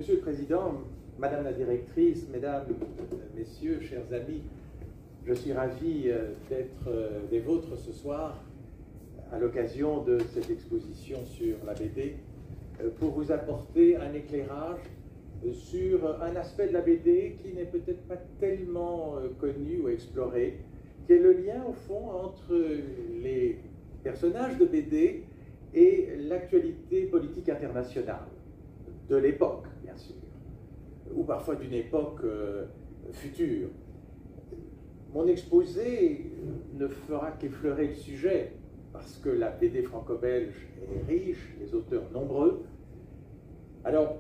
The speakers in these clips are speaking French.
Monsieur le Président, Madame la Directrice, Mesdames, Messieurs, chers amis, je suis ravi d'être des vôtres ce soir à l'occasion de cette exposition sur la BD pour vous apporter un éclairage sur un aspect de la BD qui n'est peut-être pas tellement connu ou exploré, qui est le lien au fond entre les personnages de BD et l'actualité politique internationale de l'époque, bien sûr, ou parfois d'une époque future. Mon exposé ne fera qu'effleurer le sujet, parce que la BD franco-belge est riche, les auteurs nombreux. Alors,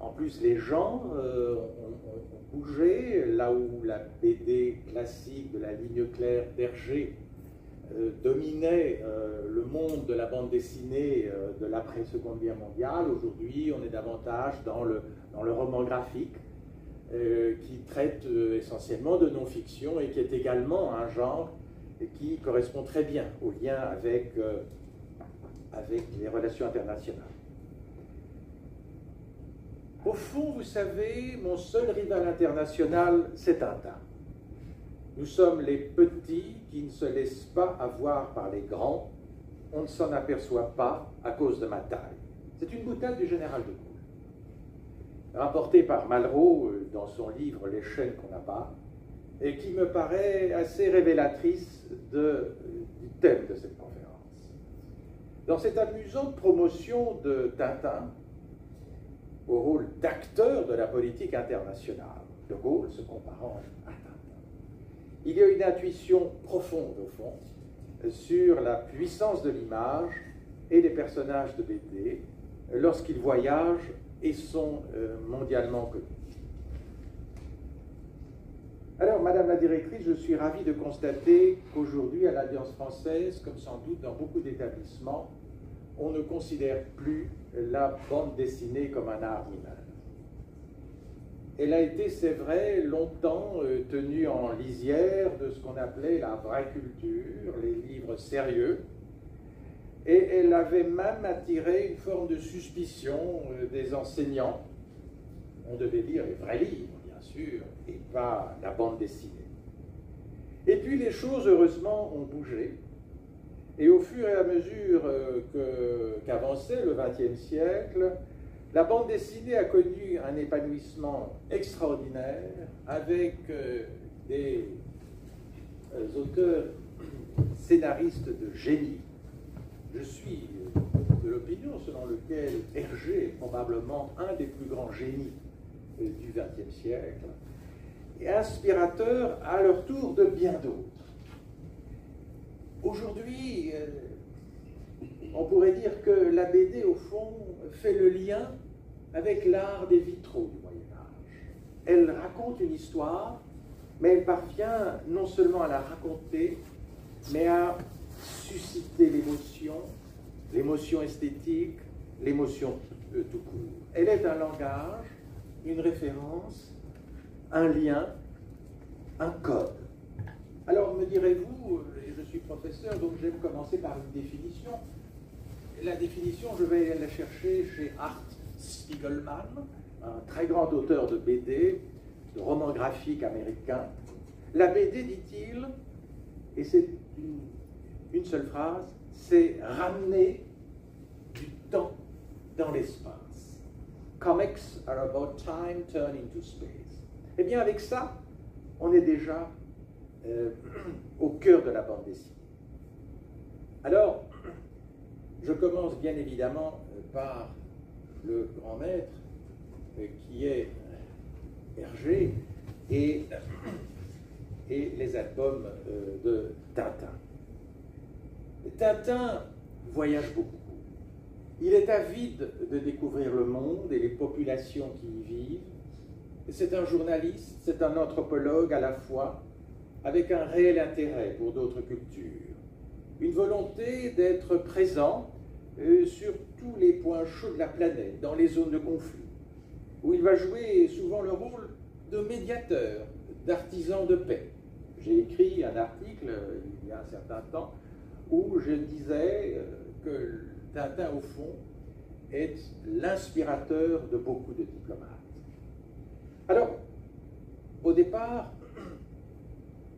en plus, les gens ont bougé, là où la BD classique de la ligne claire d'Hergé dominait le monde de la bande dessinée de l'après-Seconde Guerre mondiale. Aujourd'hui, on est davantage dans le roman graphique qui traite essentiellement de non-fiction et qui est également un genre qui correspond très bien au lien avec les relations internationales. Au fond, vous savez, mon seul rival international, c'est Tintin. Nous sommes les petits qui ne se laissent pas avoir par les grands. On ne s'en aperçoit pas à cause de ma taille. C'est une boutade du général de Gaulle, rapportée par Malraux dans son livre « Les chaînes qu'on abat », et qui me paraît assez révélatrice du thème de cette conférence. Dans cette amusante promotion de Tintin, au rôle d'acteur de la politique internationale, de Gaulle se comparant à Tintin, il y a une intuition profonde, au fond, sur la puissance de l'image et des personnages de BD lorsqu'ils voyagent et sont mondialement connus. Alors, Madame la Directrice, je suis ravi de constater qu'aujourd'hui, à l'Alliance française, comme sans doute dans beaucoup d'établissements, on ne considère plus la bande dessinée comme un art mineur. Elle a été, c'est vrai, longtemps tenue en lisière de ce qu'on appelait la vraie culture, les livres sérieux, et elle avait même attiré une forme de suspicion des enseignants. On devait lire les vrais livres, bien sûr, et pas la bande dessinée. Et puis les choses, heureusement, ont bougé, et au fur et à mesure qu'avançait le XXe siècle, la bande dessinée a connu un épanouissement extraordinaire avec des auteurs scénaristes de génie. Je suis de l'opinion selon laquelle Hergé est probablement un des plus grands génies du XXe siècle et inspirateur à leur tour de bien d'autres. Aujourd'hui, on pourrait dire que la BD, au fond, fait le lien avec l'art des vitraux du Moyen-Âge. Elle raconte une histoire, mais elle parvient non seulement à la raconter, mais à susciter l'émotion esthétique, l'émotion tout court. Elle est un langage, une référence, un lien, un code. Alors, me direz-vous, je suis professeur, donc j'aime commencer par une définition. La définition, je vais la chercher chez Art Spiegelman, un très grand auteur de BD, de romans graphiques américains. La BD, dit-il, et c'est une seule phrase, c'est ramener du temps dans l'espace. Comics are about time turned into space. Eh bien, avec ça, on est déjà au cœur de la bande dessinée. Alors, je commence bien évidemment par le grand maître qui est Hergé et les albums de Tintin. Tintin voyage beaucoup. Il est avide de découvrir le monde et les populations qui y vivent. C'est un journaliste, c'est un anthropologue à la fois, avec un réel intérêt pour d'autres cultures. Une volonté d'être présent sur tous les points chauds de la planète, dans les zones de conflit, où il va jouer souvent le rôle de médiateur, d'artisan de paix. J'ai écrit un article il y a un certain temps où je disais que Tintin, au fond, est l'inspirateur de beaucoup de diplomates. Alors, au départ,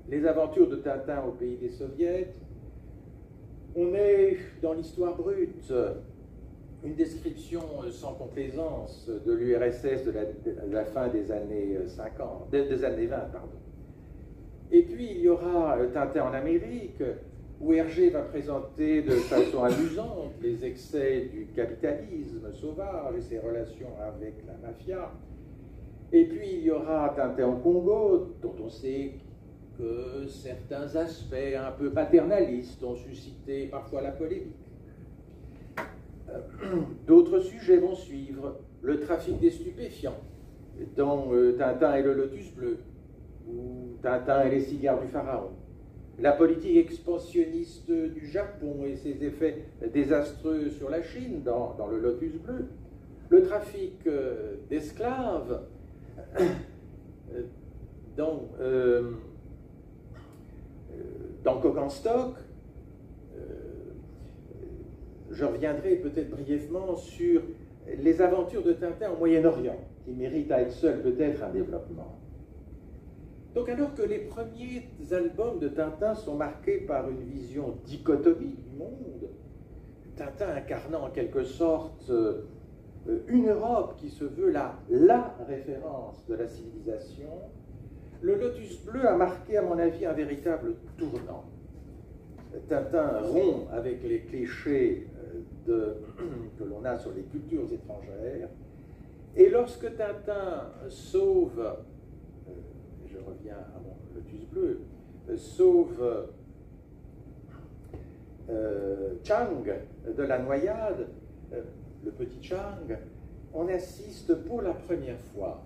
les aventures de Tintin au pays des Soviets, on est dans l'histoire brute, une description sans complaisance de l'URSS de la fin des années 50, des années 20, pardon. Et puis il y aura Tintin en Amérique, où Hergé va présenter de façon amusante les excès du capitalisme sauvage et ses relations avec la mafia. Et puis il y aura Tintin au Congo, dont on sait que certains aspects un peu paternalistes ont suscité parfois la polémique. D'autres sujets vont suivre, le trafic des stupéfiants, dans Tintin et le Lotus bleu, ou Tintin et les cigares du pharaon, la politique expansionniste du Japon et ses effets désastreux sur la Chine dans le Lotus bleu, le trafic d'esclaves dans Coq en stock. Je reviendrai peut-être brièvement sur les aventures de Tintin au Moyen-Orient, qui méritent à elles seules peut-être un développement. Donc alors que les premiers albums de Tintin sont marqués par une vision dichotomique du monde, Tintin incarnant en quelque sorte une Europe qui se veut la référence de la civilisation, le Lotus bleu a marqué à mon avis un véritable tournant. Tintin rompt avec les clichés que l'on a sur les cultures étrangères, et lorsque Tintin sauve, je reviens à mon Lotus bleu, sauve Chang de la noyade, le petit Chang, on assiste pour la première fois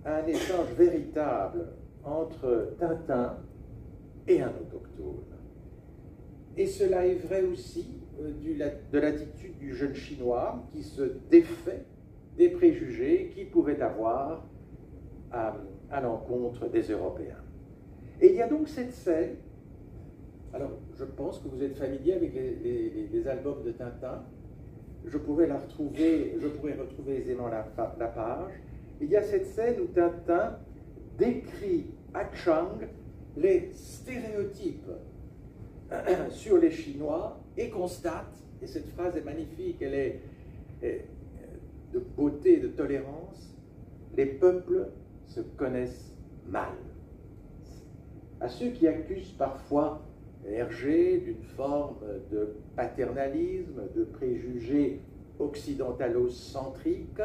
à un échange véritable entre Tintin et un autochtone. Et cela est vrai aussi de l'attitude du jeune Chinois qui se défait des préjugés qu'il pouvait avoir à l'encontre des Européens. Et il y a donc cette scène, alors je pense que vous êtes familier avec les albums de Tintin, je pourrais retrouver aisément la page. Il y a cette scène où Tintin décrit à Chang les stéréotypes sur les Chinois et constate, et cette phrase est magnifique, elle est de beauté et de tolérance, les peuples se connaissent mal. À ceux qui accusent parfois Hergé d'une forme de paternalisme, de préjugés occidentalocentriques,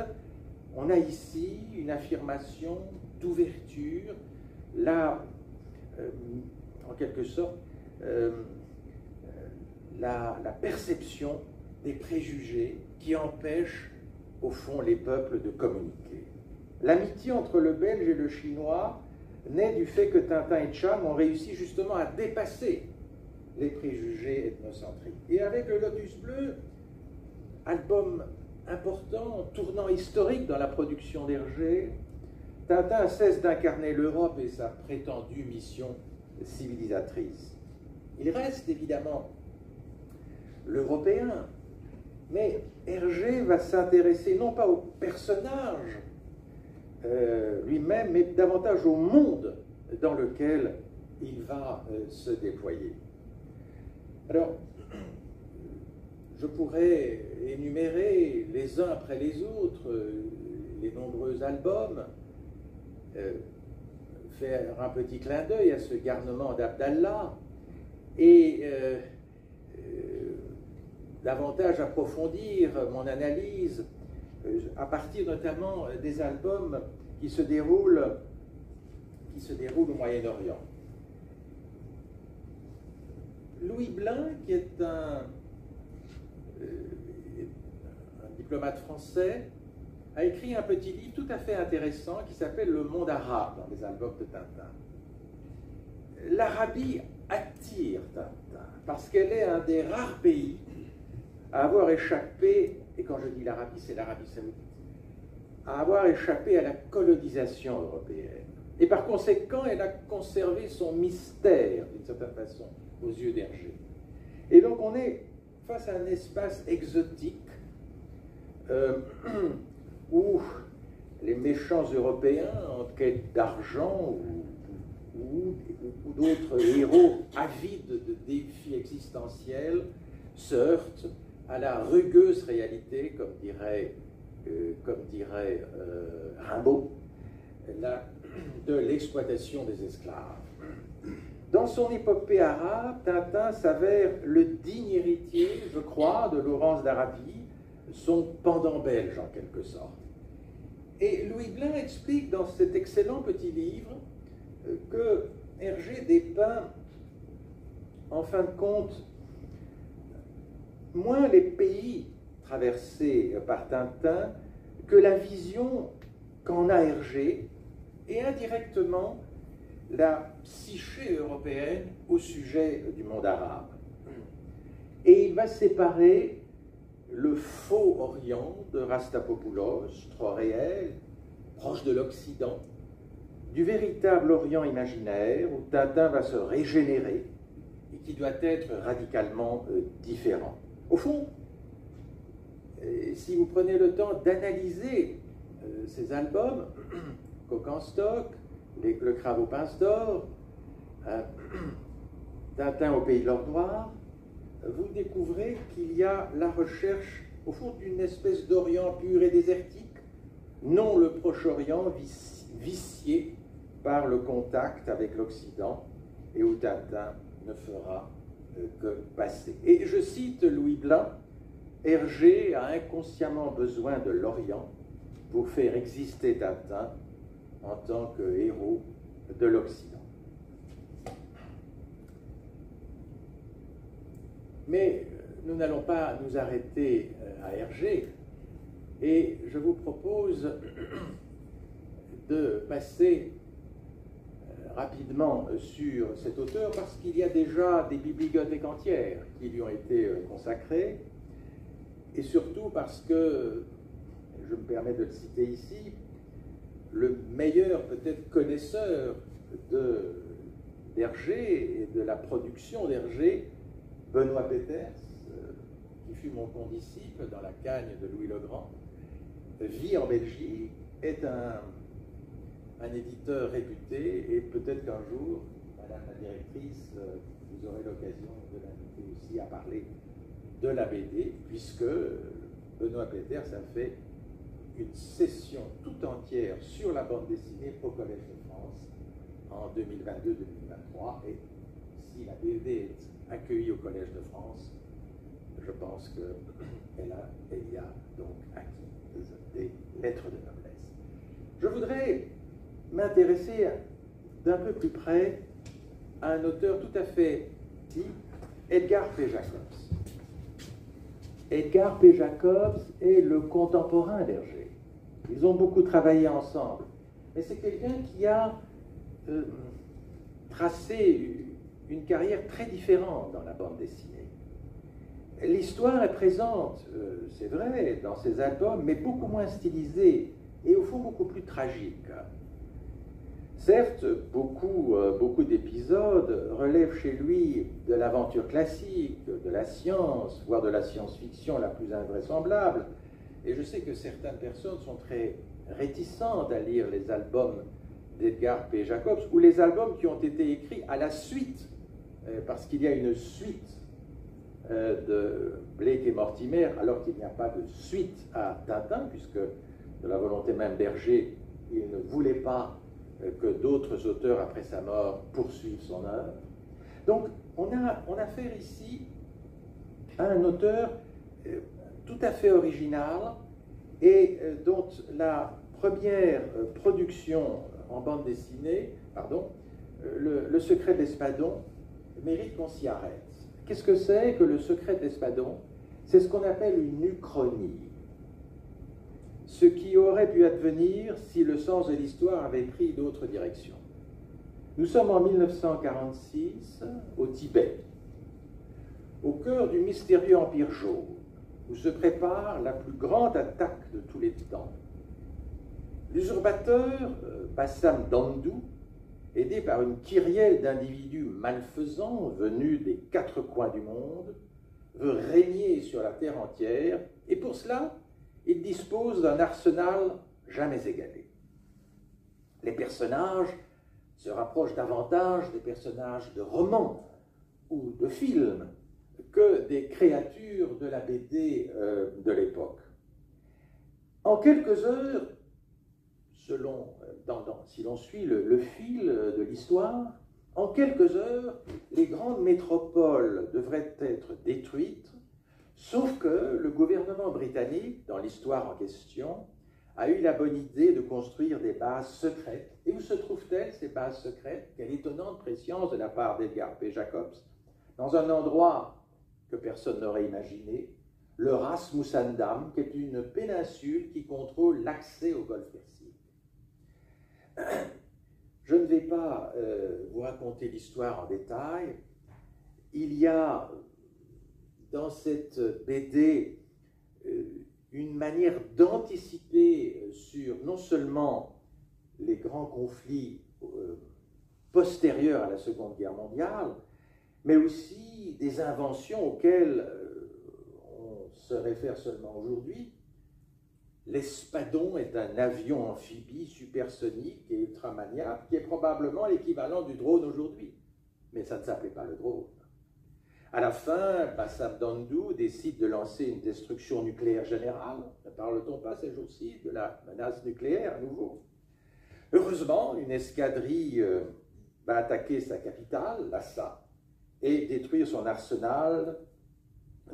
on a ici une affirmation d'ouverture, là, en quelque sorte, la perception des préjugés qui empêchent, au fond, les peuples de communiquer. L'amitié entre le Belge et le Chinois naît du fait que Tintin et Chang ont réussi justement à dépasser les préjugés ethnocentriques. Et avec le Lotus bleu, album important, tournant historique dans la production d'Hergé, Tintin cesse d'incarner l'Europe et sa prétendue mission civilisatrice. Il reste évidemment l'Européen, mais Hergé va s'intéresser non pas au personnage lui-même, mais davantage au monde dans lequel il va se déployer. Alors, je pourrais énumérer les uns après les autres les nombreux albums, faire un petit clin d'œil à ce garnement d'Abdallah et davantage approfondir mon analyse à partir notamment des albums qui se déroulent au Moyen-Orient. Louis Blin, qui est un diplomate français, a écrit un petit livre tout à fait intéressant qui s'appelle Le monde arabe dans les albums de Tintin. L'Arabie attire Tintin parce qu'elle est un des rares pays à avoir échappé, et quand je dis l'Arabie, c'est l'Arabie saoudite, à avoir échappé à la colonisation européenne. Et par conséquent, elle a conservé son mystère, d'une certaine façon, aux yeux d'Hergé. Et donc on est face à un espace exotique, où les méchants Européens en quête d'argent ou d'autres héros avides de défis existentiels se heurtent à la rugueuse réalité, comme dirait Rimbaud, de l'exploitation des esclaves. Dans son épopée arabe, Tintin s'avère le digne héritier, je crois, de Laurence d'Arabie, son pendant belge en quelque sorte. Et Louis Blin explique dans cet excellent petit livre que Hergé dépeint, en fin de compte, moins les pays traversés par Tintin que la vision qu'en a Hergé et indirectement la psyché européenne au sujet du monde arabe. Et il va séparer le faux Orient de Rastapopoulos, trop réel, proche de l'Occident, du véritable Orient imaginaire où Tintin va se régénérer et qui doit être radicalement différent. Au fond, si vous prenez le temps d'analyser ces albums, Coq en stock, Le Crabe aux pinces d'or, Tintin au pays de l'or noir, vous découvrez qu'il y a la recherche, au fond, d'une espèce d'Orient pur et désertique, non le Proche-Orient vicié par le contact avec l'Occident, et où Tintin ne fera que passer. Et je cite Louis Blin, Hergé a inconsciemment besoin de l'Orient pour faire exister Tintin en tant que héros de l'Occident. Mais nous n'allons pas nous arrêter à Hergé, et je vous propose de passer rapidement sur cet auteur parce qu'il y a déjà des bibliothèques entières qui lui ont été consacrées, et surtout parce que, je me permets de le citer ici, le meilleur peut-être connaisseur d'Hergé et de la production d'Hergé, Benoît Peters, qui fut mon condisciple dans la Cagne de Louis le Grand, vit en Belgique, est un éditeur réputé, et peut-être qu'un jour, Madame la directrice, vous aurez l'occasion de l'inviter aussi à parler de la BD, puisque Benoît Peters a fait une session tout entière sur la bande dessinée au Collège de France en 2022-2023, et si la BD est accueillie au Collège de France, je pense qu'elle y a donc acquis des lettres de noblesse. Je voudrais m'intéresser d'un peu plus près à un auteur tout à fait dit, Edgar P. Jacobs. Edgar P. Jacobs est le contemporain d'Hergé. Ils ont beaucoup travaillé ensemble. Mais c'est quelqu'un qui a tracé une carrière très différente dans la bande dessinée. L'histoire est présente, c'est vrai, dans ses albums, mais beaucoup moins stylisée et au fond beaucoup plus tragique. Certes, beaucoup d'épisodes relèvent chez lui de l'aventure classique, de la science, voire de la science-fiction la plus invraisemblable. Et je sais que certaines personnes sont très réticentes à lire les albums d'Edgar P. Jacobs ou les albums qui ont été écrits à la suite, parce qu'il y a une suite de Blake et Mortimer, alors qu'il n'y a pas de suite à Tintin, puisque de la volonté même d'Hergé, il ne voulait pas que d'autres auteurs, après sa mort, poursuivent son œuvre. Donc, on a affaire ici à un auteur tout à fait original et dont la première production en bande dessinée, Le Secret de l'Espadon, mérite qu'on s'y arrête. Qu'est-ce que c'est que Le Secret de l'Espadon? C'est ce qu'on appelle une uchronie. Ce qui aurait pu advenir si le sens de l'histoire avait pris d'autres directions. Nous sommes en 1946, au Tibet, au cœur du mystérieux Empire jaune, où se prépare la plus grande attaque de tous les temps. L'usurpateur Bassam Dandou, aidé par une kyrielle d'individus malfaisants venus des quatre coins du monde, veut régner sur la terre entière, et pour cela, il dispose d'un arsenal jamais égalé. Les personnages se rapprochent davantage des personnages de romans ou de films que des créatures de la BD de l'époque. En quelques heures, si l'on suit le fil de l'histoire, en quelques heures, les grandes métropoles devraient être détruites, sauf que le gouvernement britannique, dans l'histoire en question, a eu la bonne idée de construire des bases secrètes. Et où se trouvent-elles, ces bases secrètes? Quelle étonnante préscience de la part d'Edgar P. Jacobs, dans un endroit que personne n'aurait imaginé, le Ras Mussandam, qui est une péninsule qui contrôle l'accès au golfe Persique. Je ne vais pas vous raconter l'histoire en détail. Il y a dans cette BD une manière d'anticiper sur non seulement les grands conflits postérieurs à la Seconde Guerre mondiale, mais aussi des inventions auxquelles on se réfère seulement aujourd'hui. L'Espadon est un avion amphibie supersonique et ultramaniable qui est probablement l'équivalent du drone aujourd'hui. Mais ça ne s'appelait pas le drone. À la fin, Bassam Dandou décide de lancer une destruction nucléaire générale. Ne parle-t-on pas ces jours-ci de la menace nucléaire à nouveau? Heureusement, une escadrille va attaquer sa capitale, Lhasa, et détruire son arsenal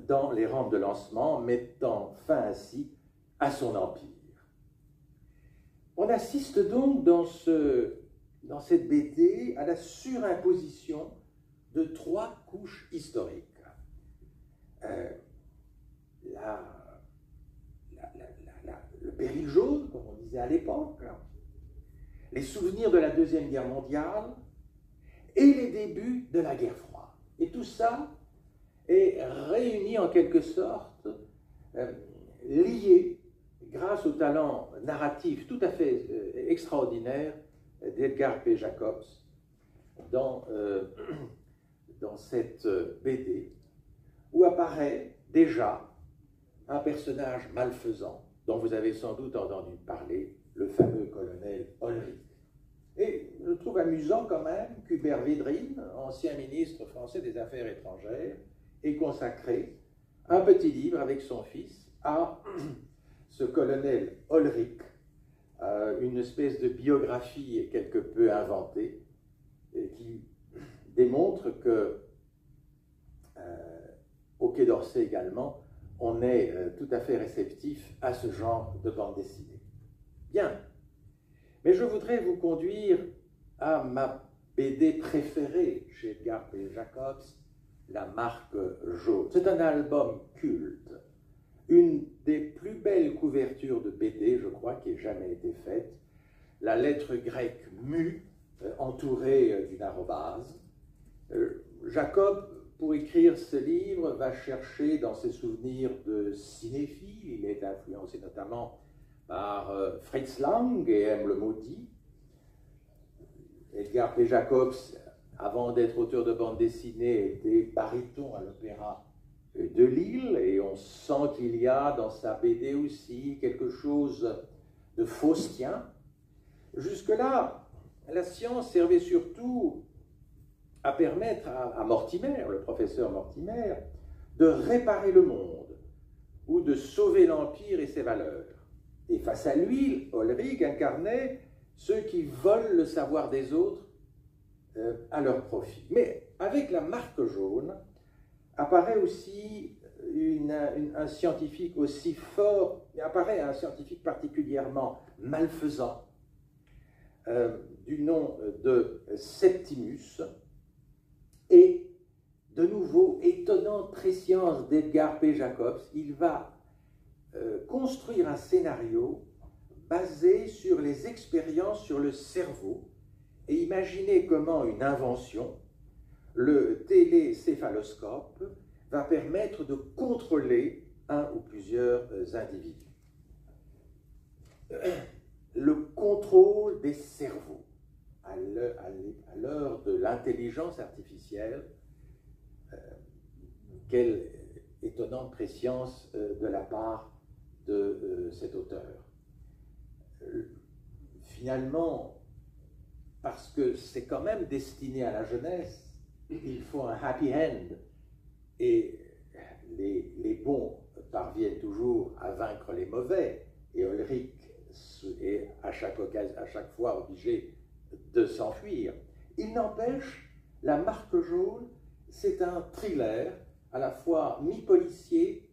dans les rampes de lancement, mettant fin ainsi à son empire. On assiste donc dans cette BD à la surimposition de trois couches historiques. Le péril jaune, comme on disait à l'époque, les souvenirs de la Deuxième Guerre mondiale et les débuts de la guerre froide. Et tout ça est réuni en quelque sorte, lié grâce au talent narratif tout à fait extraordinaire d'Edgar P. Jacobs dans cette BD, où apparaît déjà un personnage malfaisant dont vous avez sans doute entendu parler, le fameux colonel Ulrich. Et je trouve amusant quand même qu'Hubert Védrine, ancien ministre français des Affaires étrangères, ait consacré un petit livre avec son fils à ce colonel Ulrich, une espèce de biographie quelque peu inventée, et qui démontre que, au Quai d'Orsay également, on est tout à fait réceptif à ce genre de bande dessinée. Bien, mais je voudrais vous conduire à ma BD préférée chez Edgar P. Jacobs, La Marque Jaune. C'est un album culte, une des plus belles couvertures de BD, je crois, qui ait jamais été faite. La lettre grecque mu, entourée d'une arrobase. Jacob, pour écrire ce livre, va chercher dans ses souvenirs de cinéphile. Il est influencé notamment par Fritz Lang et M. le Maudit. Edgar P. Jacobs, avant d'être auteur de bande dessinée, était baryton à l'Opéra de Lille, et on sent qu'il y a dans sa BD aussi quelque chose de faustien. Jusque-là, la science servait surtout à permettre à Mortimer, le professeur Mortimer, de réparer le monde ou de sauver l'Empire et ses valeurs. Et face à lui, Ulrich incarnait ceux qui volent le savoir des autres à leur profit. Mais avec La Marque Jaune, apparaît aussi un scientifique aussi fort, apparaît un scientifique particulièrement malfaisant, du nom de Septimus, et de nouveau, étonnante préscience d'Edgar P. Jacobs, il va construire un scénario basé sur les expériences sur le cerveau et imaginer comment une invention, le télécéphaloscope, va permettre de contrôler un ou plusieurs individus. Le contrôle des cerveaux à l'heure de l'intelligence artificielle, quelle étonnante préscience de la part de cet auteur. Finalement, parce que c'est quand même destiné à la jeunesse, il faut un happy end, et les bons parviennent toujours à vaincre les mauvais, et Ulrich est à chaque fois obligé de s'enfuir. Il n'empêche, La Marque jaune, c'est un thriller à la fois mi-policier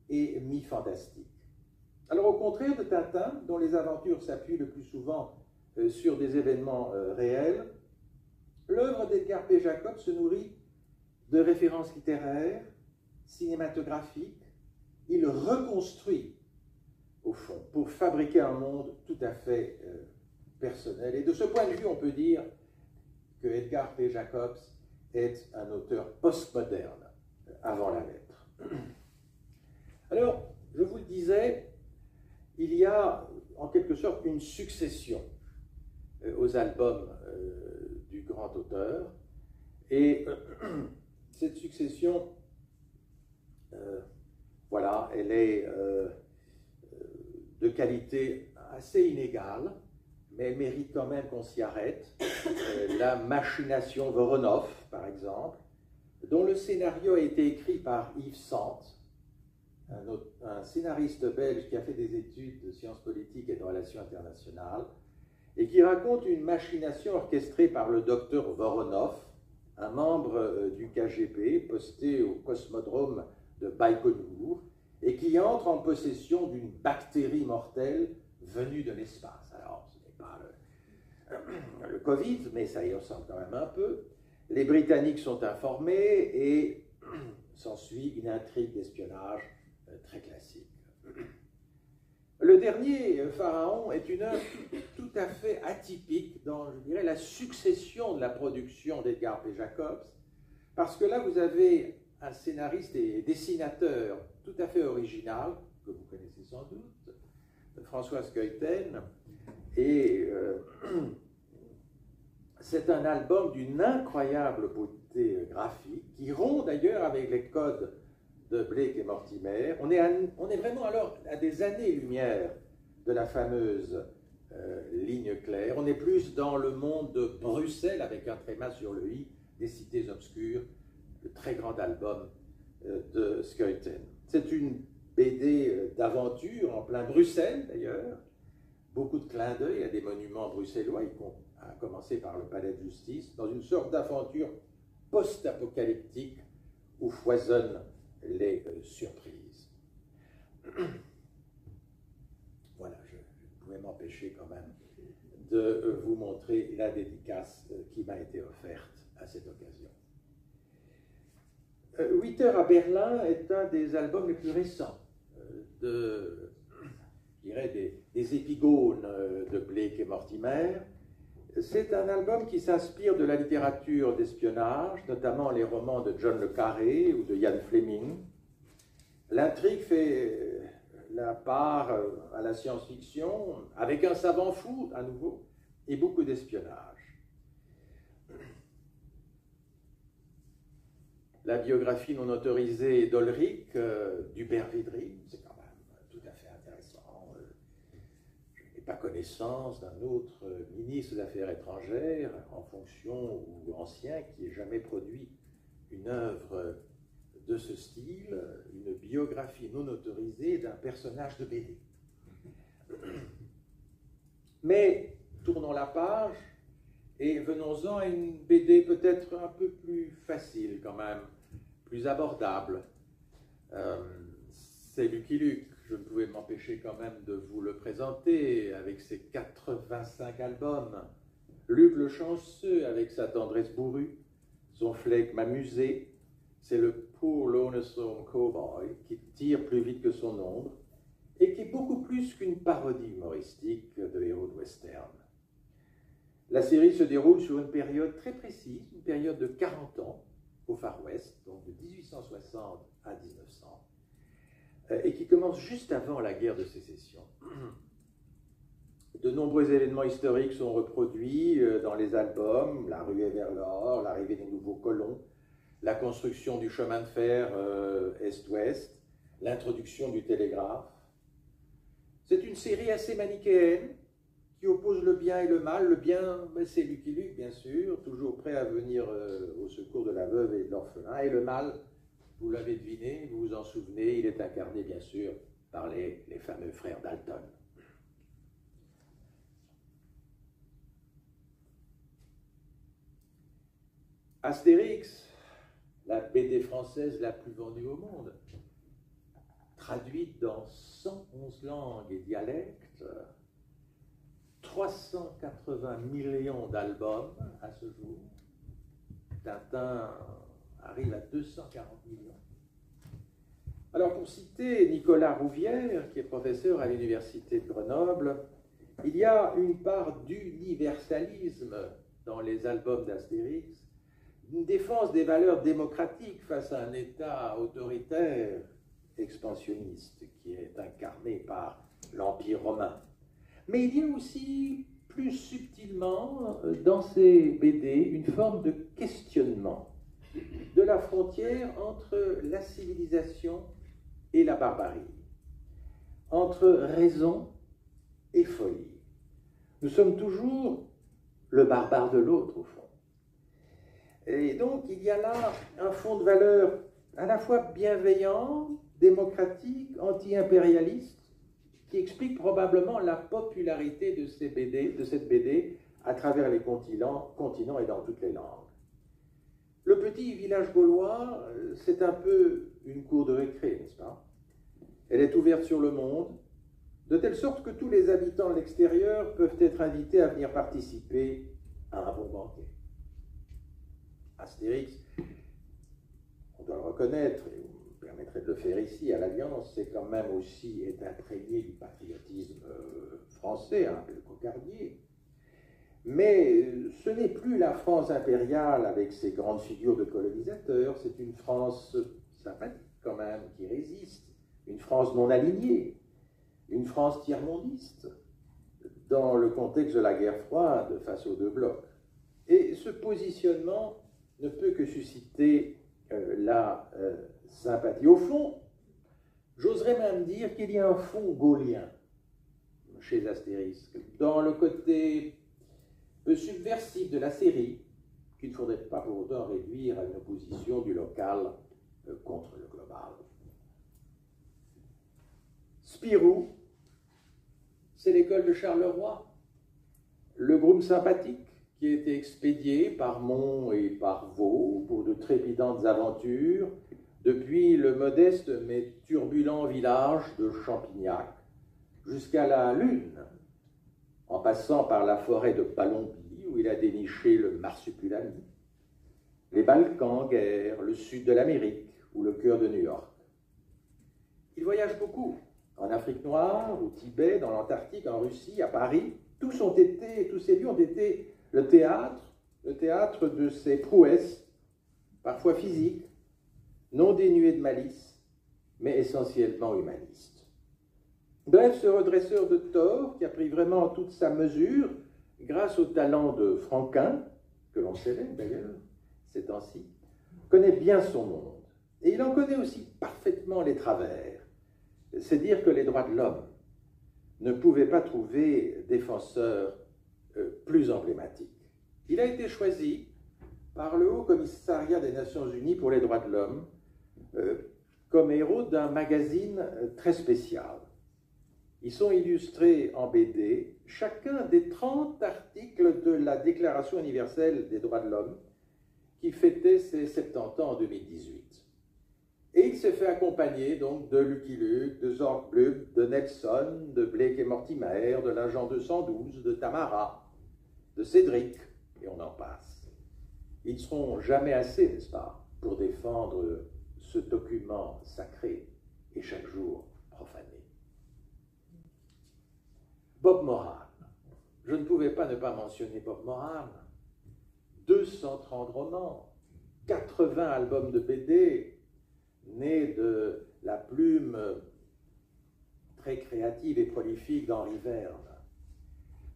et mi-fantastique. Alors au contraire de Tintin, dont les aventures s'appuient le plus souvent sur des événements réels, l'œuvre d'Edgar P. Jacobs se nourrit de références littéraires, cinématographiques. Il reconstruit, au fond, pour fabriquer un monde tout à fait personnel. Et de ce point de vue, on peut dire que Edgar P. Jacobs est un auteur postmoderne, avant la lettre. Alors, je vous le disais, il y a en quelque sorte une succession aux albums du grand auteur, et cette succession, voilà, elle est de qualité assez inégale, mais elle mérite quand même qu'on s'y arrête. La machination Voronov, par exemple, dont le scénario a été écrit par Yves Sand, un scénariste belge qui a fait des études de sciences politiques et de relations internationales, et qui raconte une machination orchestrée par le docteur Voronov, un membre du KGB posté au cosmodrome de Baïkonour, et qui entre en possession d'une bactérie mortelle venue de l'espace. Alors, ce n'est pas le Covid, mais ça y ressemble quand même un peu. Les Britanniques sont informés et s'ensuit une intrigue d'espionnage très classique. Le dernier, Pharaon, est une œuvre tout à fait atypique dans, je dirais, la succession de la production d'Edgar P. Jacobs, parce que là, vous avez un scénariste et dessinateur tout à fait original, que vous connaissez sans doute, François Skeuten, et c'est un album d'une incroyable beauté graphique, qui rompt d'ailleurs avec les codes de Blake et Mortimer. On est vraiment alors à des années-lumière de la fameuse ligne claire. On est plus dans le monde de Bruxelles, avec un tréma sur le i, des cités obscures, le très grand album de Skeuten. C'est une BD d'aventure en plein Bruxelles d'ailleurs, beaucoup de clins d'œil à des monuments bruxellois, à commencer par le Palais de Justice, dans une sorte d'aventure post-apocalyptique où foisonnent les surprises. Voilà, je ne pouvais m'empêcher quand même de vous montrer la dédicace qui m'a été offerte à cette occasion. 8 heures à Berlin est un des albums les plus récents je dirais des épigones de Blake et Mortimer. C'est un album qui s'inspire de la littérature d'espionnage, notamment les romans de John le Carré ou de Ian Fleming. L'intrigue fait la part à la science-fiction, avec un savant fou, à nouveau, et beaucoup d'espionnage. La biographie non autorisée d'Ulrich, d'Hubert-Védrine, c'est quand même tout à fait intéressant. Je n'ai pas connaissance d'un autre ministre des Affaires étrangères, en fonction ou ancien, qui ait jamais produit une œuvre de ce style, une biographie non autorisée d'un personnage de BD. Mais tournons la page et venons-en à une BD peut-être un peu plus facile quand même, plus abordable. C'est Lucky Luke. Je ne pouvais m'empêcher quand même de vous le présenter avec ses 85 albums. Luc le chanceux avec sa tendresse bourrue, son flegme amusé, c'est le Poor Lonesome Cowboy qui tire plus vite que son ombre et qui est beaucoup plus qu'une parodie humoristique de héros de western. La série se déroule sur une période très précise, une période de 40 ans au Far West, donc de 1860 à 1900, et qui commence juste avant la guerre de sécession. De nombreux événements historiques sont reproduits dans les albums, la ruée vers l'or, l'arrivée des nouveaux colons, la construction du chemin de fer est-ouest, l'introduction du télégraphe. C'est une série assez manichéenne qui oppose le bien et le mal. Le bien, c'est Lucky Luke, bien sûr, toujours prêt à venir au secours de la veuve et de l'orphelin. Et le mal, vous l'avez deviné, vous vous en souvenez, il est incarné, bien sûr, par les fameux frères Dalton. Astérix, la BD française la plus vendue au monde, traduite dans 111 langues et dialectes, 380 millions d'albums à ce jour. Tintin arrive à 240 millions. Alors, pour citer Nicolas Rouvière, qui est professeur à l'Université de Grenoble, il y a une part d'universalisme dans les albums d'Astérix, une défense des valeurs démocratiques face à un État autoritaire expansionniste qui est incarné par l'Empire romain. Mais il y a aussi, plus subtilement, dans ces BD, une forme de questionnement de la frontière entre la civilisation et la barbarie, entre raison et folie. Nous sommes toujours le barbare de l'autre, au fond. Et donc, il y a là un fond de valeur à la fois bienveillant, démocratique, anti-impérialiste, qui explique probablement la popularité de cette BD à travers les continents et dans toutes les langues. Le petit village gaulois, c'est un peu une cour de récré, n'est-ce pas? Elle est ouverte sur le monde, de telle sorte que tous les habitants de l'extérieur peuvent être invités à venir participer à un bon banquet. Astérix, on doit le reconnaître, et vous me permettrez de le faire ici, à l'Alliance, c'est quand même aussi est imprégné du patriotisme français, un peu cocardier. Mais ce n'est plus la France impériale avec ses grandes figures de colonisateurs, c'est une France sympathique quand même, qui résiste, une France non alignée, une France tiers-mondiste, dans le contexte de la guerre froide face aux deux blocs. Et ce positionnement ne peut que susciter la sympathie. Au fond, j'oserais même dire qu'il y a un fond gaulien chez Astérix, dans le côté subversif de la série, qu'il ne faudrait pas pour autant réduire à une opposition du local contre le global. Spirou, c'est l'école de Charleroi, le groom sympathique qui a été expédié par Mont et par Vaux pour de trépidantes aventures depuis le modeste mais turbulent village de Champignac jusqu'à la Lune, en passant par la forêt de Palombie où il a déniché le marsupilami, les Balkans, guerre, le sud de l'Amérique ou le cœur de New York. Il voyage beaucoup, en Afrique noire, au Tibet, dans l'Antarctique, en Russie, à Paris. Tous ces lieux ont été le théâtre de ses prouesses, parfois physiques, non dénuées de malice, mais essentiellement humanistes. Bref, ce redresseur de tort, qui a pris vraiment toute sa mesure, grâce au talent de Franquin, que l'on célèbre d'ailleurs ces temps-ci, connaît bien son monde. Et il en connaît aussi parfaitement les travers. C'est dire que les droits de l'homme ne pouvaient pas trouver défenseurs plus emblématiques. Il a été choisi par le Haut Commissariat des Nations Unies pour les droits de l'homme comme héros d'un magazine très spécial. Ils sont illustrés en BD, chacun des 30 articles de la Déclaration universelle des droits de l'homme qui fêtait ses 70 ans en 2018. Et il s'est fait accompagner donc de Lucky Luke, de Zorglub, de Nelson, de Blake et Mortimer, de l'agent 212, de Tamara, de Cédric, et on en passe. Ils ne seront jamais assez, n'est-ce pas, pour défendre ce document sacré et chaque jour profané. Bob Moran. Je ne pouvais pas ne pas mentionner Bob Moran. 230 romans, 80 albums de BD, nés de la plume très créative et prolifique d'Henri Verne.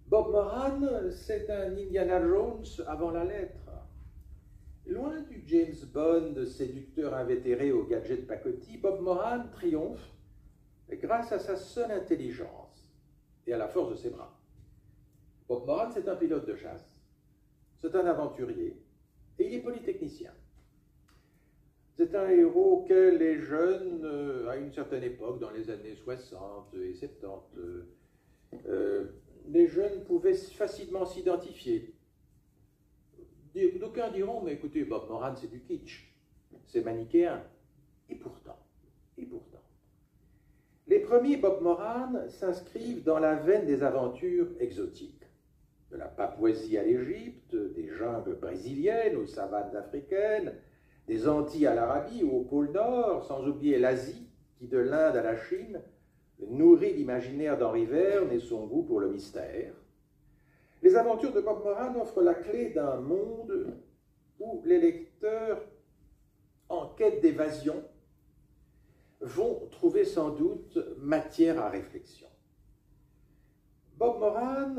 Bob Moran, c'est un Indiana Jones avant la lettre. Loin du James Bond, séducteur invétéré au gadget pacotille, Bob Moran triomphe grâce à sa seule intelligence. et à la force de ses bras. Bob Moran, c'est un pilote de chasse, c'est un aventurier, et il est polytechnicien. C'est un héros auquel les jeunes, à une certaine époque, dans les années 60 et 70, les jeunes pouvaient facilement s'identifier. D'aucuns diront, mais écoutez, Bob Moran, c'est du kitsch, c'est manichéen. Et pourtant, les premiers Bob Moran s'inscrivent dans la veine des aventures exotiques. De la Papouasie à l'Égypte, des jungles brésiliennes aux savanes africaines, des Antilles à l'Arabie ou au pôle Nord, sans oublier l'Asie, qui de l'Inde à la Chine nourrit l'imaginaire d'Henri Verne et son goût pour le mystère. Les aventures de Bob Moran offrent la clé d'un monde où les lecteurs, en quête d'évasion, vont trouver sans doute matière à réflexion. Bob Moran,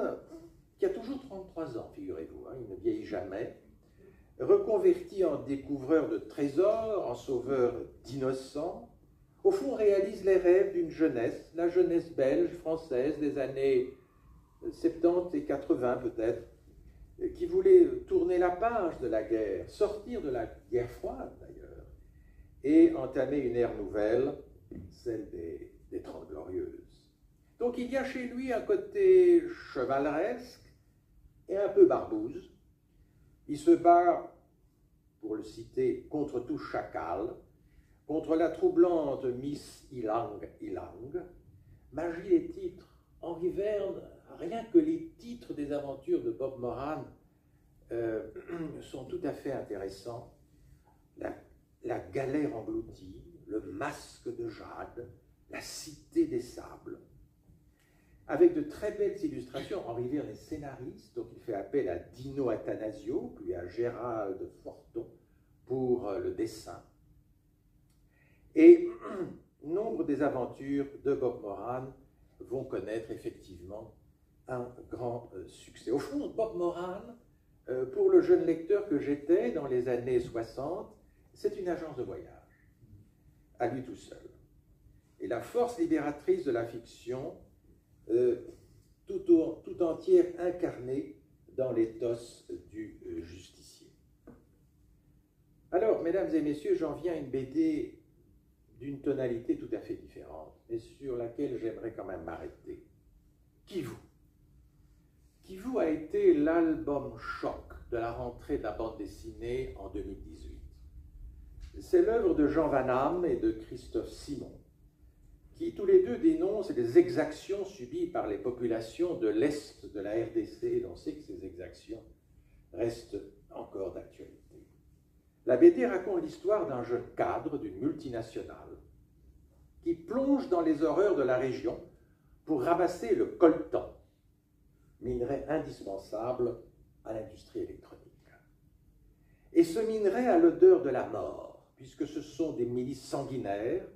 qui a toujours 33 ans, figurez-vous, il ne vieillit jamais, reconverti en découvreur de trésors, en sauveur d'innocents, au fond réalise les rêves d'une jeunesse, la jeunesse belge, française, des années 70 et 80 peut-être, qui voulait tourner la page de la guerre, sortir de la guerre froide d'ailleurs, et entamer une ère nouvelle, celle des Trente Glorieuses. Donc il y a chez lui un côté chevaleresque et un peu barbouze. Il se bat, pour le citer, contre tout chacal, contre la troublante Miss Ilang Ilang. Magie les titres. Henri Verne, rien que les titres des aventures de Bob Moran sont tout à fait intéressants. La galère engloutie, le masque de jade, la cité des sables. Avec de très belles illustrations, Henri Verne est scénariste, donc il fait appel à Dino Attanasio, puis à Gérald Forton pour le dessin. Et nombre des aventures de Bob Moran vont connaître effectivement un grand succès. Au fond, Bob Moran, pour le jeune lecteur que j'étais dans les années 60, c'est une agence de voyage, à lui tout seul. Et la force libératrice de la fiction, tout entière incarnée dans l'éthos du justicier. Alors, mesdames et messieurs, j'en viens à une BD d'une tonalité tout à fait différente, mais sur laquelle j'aimerais quand même m'arrêter. Kivu. Kivu a été l'album choc de la rentrée de la bande dessinée en 2018. C'est l'œuvre de Jean Van Hamme et de Christophe Simon, qui tous les deux dénoncent les exactions subies par les populations de l'Est de la RDC, et l'on sait que ces exactions restent encore d'actualité. La BD raconte l'histoire d'un jeune cadre d'une multinationale qui plonge dans les horreurs de la région pour ramasser le coltan, minerai indispensable à l'industrie électronique. Et ce minerai a l'odeur de la mort, puisque ce sont des milices sanguinaires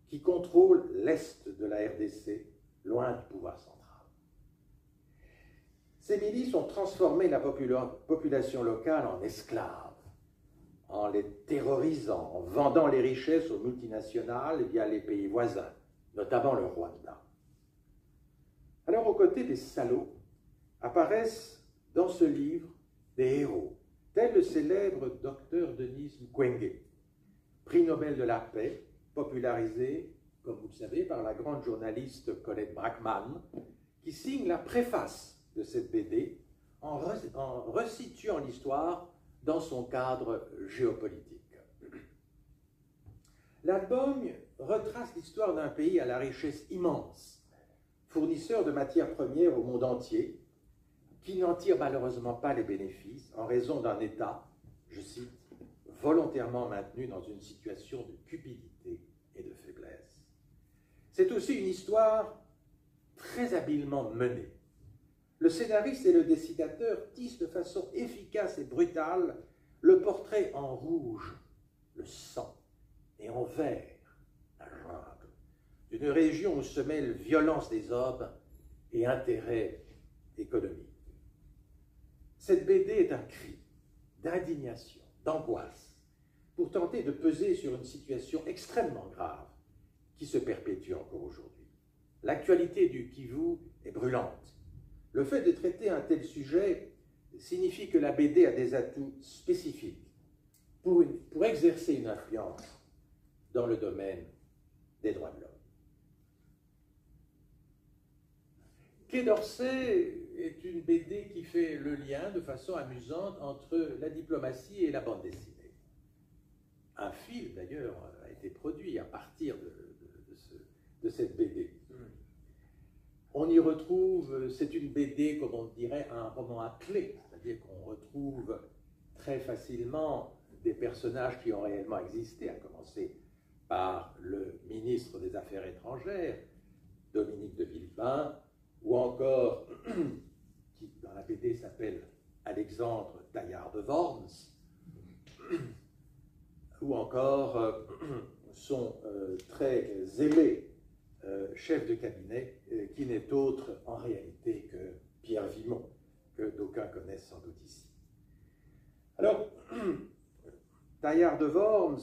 qui contrôlent l'Est de la RDC, loin du pouvoir central. Ces milices ont transformé la population locale en esclaves, en les terrorisant, en vendant les richesses aux multinationales via les pays voisins, notamment le Rwanda. Alors, aux côtés des salauds, apparaissent dans ce livre des héros, tel le célèbre docteur Denis Mukwege, prix Nobel de la paix, popularisé, comme vous le savez, par la grande journaliste Colette Brackman, qui signe la préface de cette BD en resituant l'histoire dans son cadre géopolitique. L'album retrace l'histoire d'un pays à la richesse immense, fournisseur de matières premières au monde entier, qui n'en tire malheureusement pas les bénéfices en raison d'un État, je cite, volontairement maintenu dans une situation de cupidité et de faiblesse. C'est aussi une histoire très habilement menée. Le scénariste et le dessinateur tissent de façon efficace et brutale le portrait en rouge, le sang, et en vert, la jungle, d'une région où se mêlent violence des hommes et intérêts économiques. Cette BD est un cri d'indignation, d'angoisse, pour tenter de peser sur une situation extrêmement grave qui se perpétue encore aujourd'hui. L'actualité du Kivu est brûlante. Le fait de traiter un tel sujet signifie que la BD a des atouts spécifiques pour exercer une influence dans le domaine des droits de l'homme. Quai d'Orsay est une BD qui fait le lien de façon amusante entre la diplomatie et la bande dessinée. Un film, d'ailleurs, a été produit à partir de cette BD. On y retrouve, c'est une BD, comme on dirait, un roman à clé, c'est-à-dire qu'on retrouve très facilement des personnages qui ont réellement existé, à commencer par le ministre des Affaires étrangères, Dominique de Villepin, ou encore, qui dans la BD s'appelle Alexandre Taillard de Worms, ou encore son très aimé chef de cabinet, qui n'est autre en réalité que Pierre Vimont, que d'aucuns connaissent sans doute ici. Alors, Taillard de Worms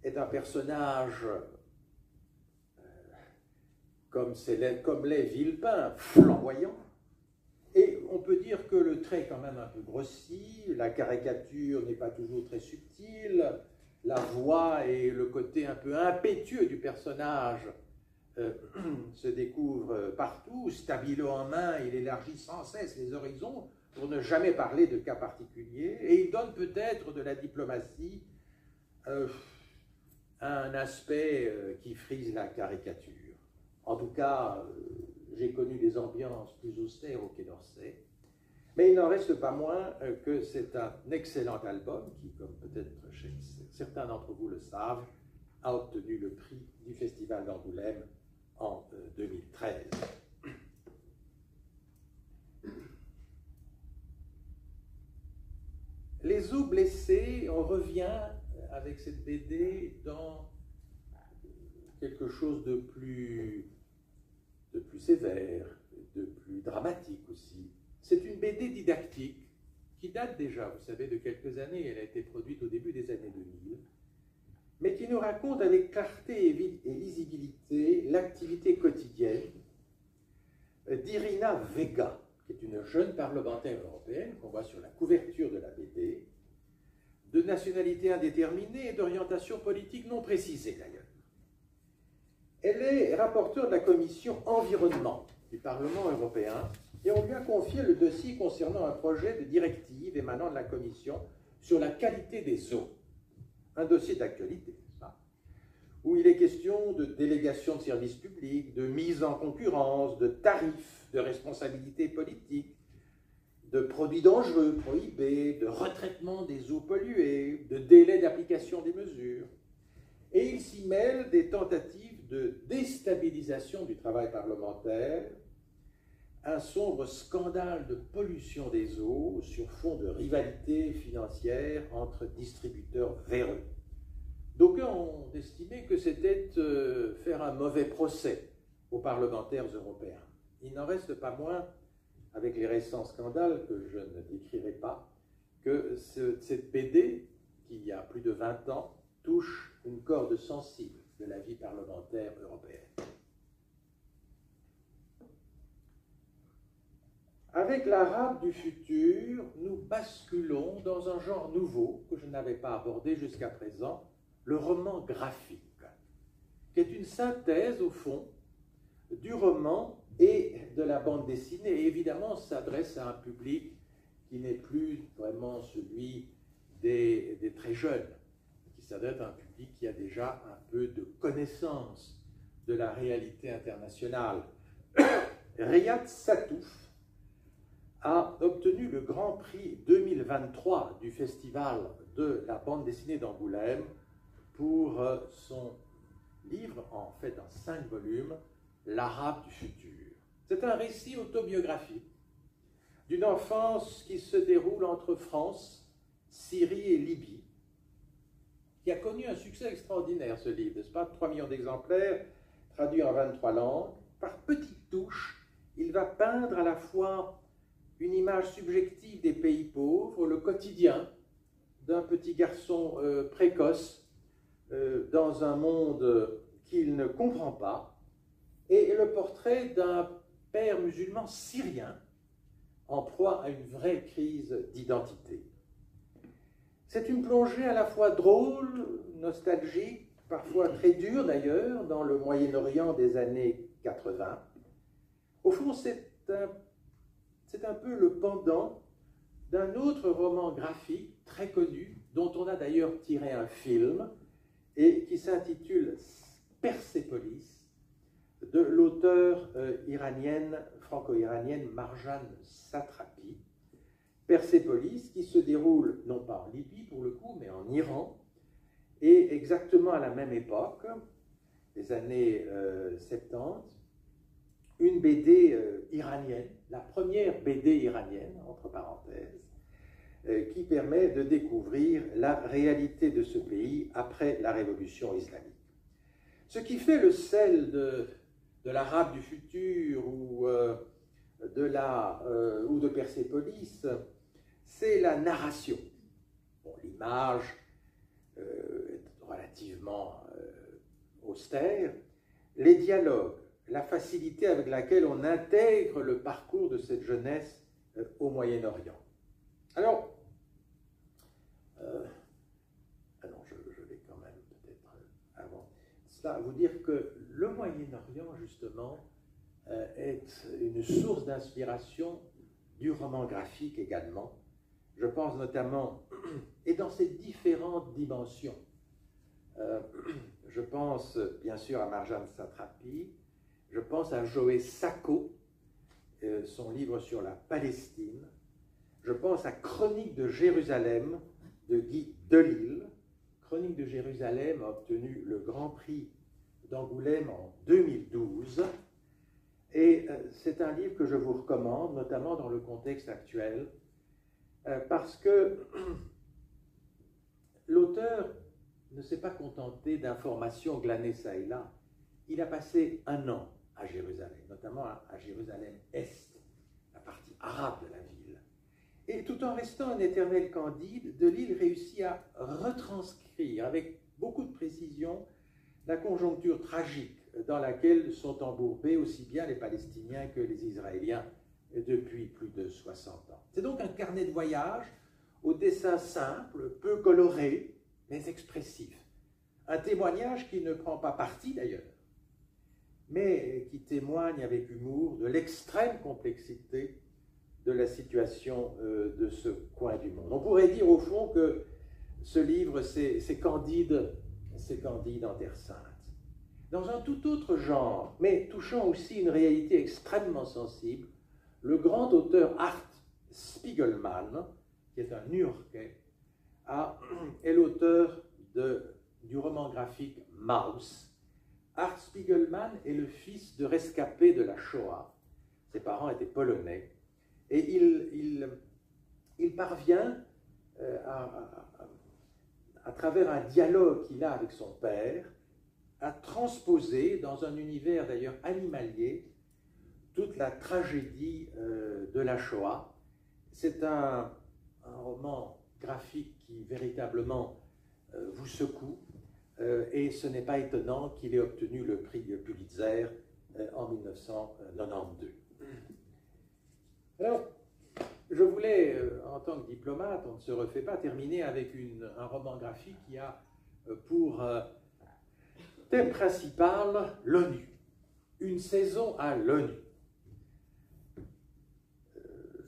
est un personnage comme l'est Villepin, flamboyant, et on peut dire que le trait est quand même un peu grossi, la caricature n'est pas toujours très subtile, la voix et le côté un peu impétueux du personnage se découvrent partout. Stabilo en main, il élargit sans cesse les horizons pour ne jamais parler de cas particuliers, et il donne peut-être de la diplomatie un aspect qui frise la caricature. En tout cas, j'ai connu des ambiances plus austères au Quai d'Orsay, mais il n'en reste pas moins que c'est un excellent album qui, comme peut-être certains d'entre vous le savent, a obtenu le prix du Festival d'Angoulême en 2013. Les os blessés, on revient avec cette BD dans quelque chose de plus sévère, de plus dramatique aussi. C'est une BD didactique qui date déjà, vous savez, de quelques années. Elle a été produite au début des années 2000, mais qui nous raconte avec clarté et lisibilité l'activité quotidienne d'Irina Vega, qui est une jeune parlementaire européenne qu'on voit sur la couverture de la BD, de nationalité indéterminée et d'orientation politique non précisée d'ailleurs. Elle est rapporteure de la commission environnement du Parlement européen et on lui a confié le dossier concernant un projet de directive émanant de la commission sur la qualité des eaux. Un dossier d'actualité, n'est-ce pas, où il est question de délégation de services publics, de mise en concurrence, de tarifs, de responsabilité politique, de produits dangereux prohibés, de retraitement des eaux polluées, de délai d'application des mesures. Et il s'y mêle des tentatives de déstabilisation du travail parlementaire, un sombre scandale de pollution des eaux sur fond de rivalité financière entre distributeurs véreux. D'aucuns ont estimé que c'était faire un mauvais procès aux parlementaires européens. Il n'en reste pas moins, avec les récents scandales que je ne décrirai pas, que cette BD, qui a plus de 20 ans, touche une corde sensible de la vie parlementaire européenne. Avec l'arabe du futur, nous basculons dans un genre nouveau que je n'avais pas abordé jusqu'à présent, le roman graphique, qui est une synthèse, au fond, du roman et de la bande dessinée, et évidemment s'adresse à un public qui n'est plus vraiment celui des très jeunes, qui s'adresse à un public qui a déjà un peu de connaissance de la réalité internationale. Riyad Sattouf a obtenu le Grand Prix 2023 du Festival de la bande dessinée d'Angoulême pour son livre, en fait en 5 volumes, L'Arabe du futur. C'est un récit autobiographique d'une enfance qui se déroule entre France, Syrie et Libye, qui a connu un succès extraordinaire, ce livre, n'est-ce pas? 3 millions d'exemplaires, traduits en 23 langues. Par petites touches, il va peindre à la fois une image subjective des pays pauvres, le quotidien d'un petit garçon précoce dans un monde qu'il ne comprend pas, et le portrait d'un père musulman syrien en proie à une vraie crise d'identité. C'est une plongée à la fois drôle, nostalgique, parfois très dure d'ailleurs, dans le Moyen-Orient des années 80. Au fond, c'est un peu le pendant d'un autre roman graphique très connu, dont on a d'ailleurs tiré un film, et qui s'intitule Persépolis, de l'auteure franco-iranienne Marjane Satrapi. Persépolis, qui se déroule non pas en Libye pour le coup, mais en Iran, et exactement à la même époque, les années 70, une BD iranienne, la première BD iranienne, entre parenthèses, qui permet de découvrir la réalité de ce pays après la révolution islamique. Ce qui fait le sel de l'Arabe du futur ou de Persépolis, c'est la narration. Bon, l'image est relativement austère, les dialogues, la facilité avec laquelle on intègre le parcours de cette jeunesse au Moyen-Orient. Alors, je vais quand même peut-être avant cela vous dire que le Moyen-Orient, justement, est une source d'inspiration du roman graphique également. Je pense notamment, et dans ses différentes dimensions, je pense bien sûr à Marjane Satrapi, je pense à Joe Sacco, son livre sur la Palestine, je pense à Chronique de Jérusalem de Guy Delisle. Chronique de Jérusalem a obtenu le Grand Prix d'Angoulême en 2012. Et c'est un livre que je vous recommande, notamment dans le contexte actuel, parce que l'auteur ne s'est pas contenté d'informations glanées çà et là. Il a passé un an à Jérusalem, notamment à Jérusalem-Est, la partie arabe de la ville. Et tout en restant un éternel candide, Delisle réussit à retranscrire avec beaucoup de précision la conjoncture tragique dans laquelle sont embourbés aussi bien les Palestiniens que les Israéliens depuis plus de 60 ans. C'est donc un carnet de voyage au dessin simple, peu coloré, mais expressif. Un témoignage qui ne prend pas parti d'ailleurs, mais qui témoigne avec humour de l'extrême complexité de la situation de ce coin du monde. On pourrait dire au fond que ce livre, c'est Candide en Terre Sainte. Dans un tout autre genre, mais touchant aussi une réalité extrêmement sensible, le grand auteur Art Spiegelman, qui est un New-Yorkais, est l'auteur du roman graphique Maus. Art Spiegelman est le fils de rescapés de la Shoah. Ses parents étaient polonais. Et il parvient, à travers un dialogue qu'il a avec son père, à transposer dans un univers d'ailleurs animalier toute la tragédie de la Shoah. C'est un roman graphique qui véritablement vous secoue, et ce n'est pas étonnant qu'il ait obtenu le prix Pulitzer en 1992. Alors, je voulais, en tant que diplomate, on ne se refait pas, terminer avec un roman graphique qui a pour thème principal l'ONU. Une saison à l'ONU.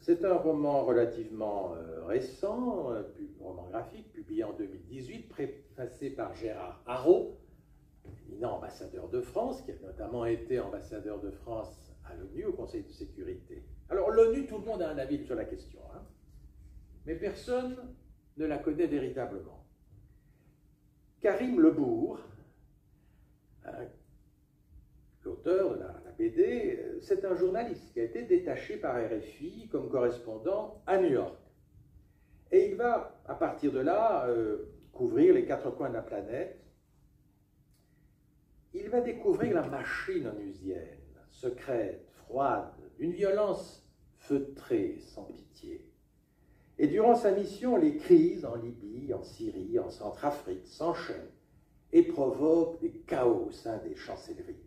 C'est un roman relativement récent, un roman graphique, publié en 2018, préfacé par Gérard Haraud, éminent ambassadeur de France, qui a notamment été ambassadeur de France à l'ONU, au Conseil de sécurité. Alors l'ONU, tout le monde a un avis sur la question, hein, mais personne ne la connaît véritablement. Karim Lebourg, l'auteur de la BD, c'est un journaliste qui a été détaché par RFI comme correspondant à New York. Et il va, à partir de là, couvrir les quatre coins de la planète. Il va découvrir la machine onusienne, secrète, froide, d'une violence feutrée, sans pitié. Et durant sa mission, les crises en Libye, en Syrie, en Centrafrique s'enchaînent et provoquent des chaos au sein des chancelleries.